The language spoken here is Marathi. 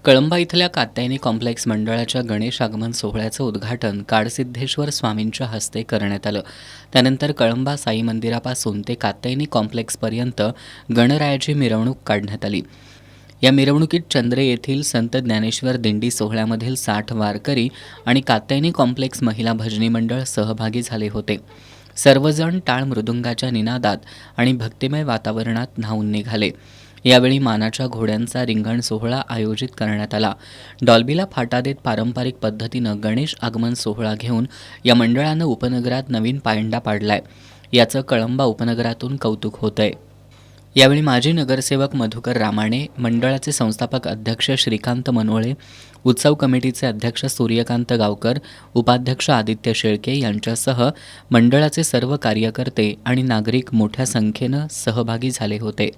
कळंबा इथल्या कात्यायनी कॉम्प्लेक्स मंडळाच्या गणेश आगमन सोहळ्याचं उद्घाटन काडसिद्धेश्वर स्वामींच्या हस्ते करण्यात आलं. त्यानंतर कळंबा साई मंदिरापासून ते कात्यायनी कॉम्प्लेक्सपर्यंत गणरायाची मिरवणूक काढण्यात आली. या मिरवणुकीत चंद्रे येथील संत ज्ञानेश्वर दिंडी सोहळ्यामधील 60 वारकरी आणि कात्यायनी कॉम्प्लेक्स महिला भजनी मंडळ सहभागी झाले होते. सर्वजण टाळ मृदुंगाच्या निनादात आणि भक्तिमय वातावरणात न्हाऊन निघाले. यावेळी मानाच्या घोड्यांचा रिंगण सोहळा आयोजित करण्यात आला. डॉल्बीला फाटा देत पारंपरिक पद्धतीनं गणेश आगमन सोहळा घेऊन या मंडळानं उपनगरात नवीन पायंडा पाडलाय. याचं कळंबा उपनगरातून कौतुक होतंय. यावेळी माजी नगरसेवक मधुकर रामाणे, मंडळाचे संस्थापक अध्यक्ष श्रीकांत मनोळे, उत्सव कमिटीचे अध्यक्ष सूर्यकांत गावकर, उपाध्यक्ष आदित्य शेळके यांच्यासह मंडळाचे सर्व कार्यकर्ते आणि नागरिक मोठ्या संख्येनं सहभागी झाले होते.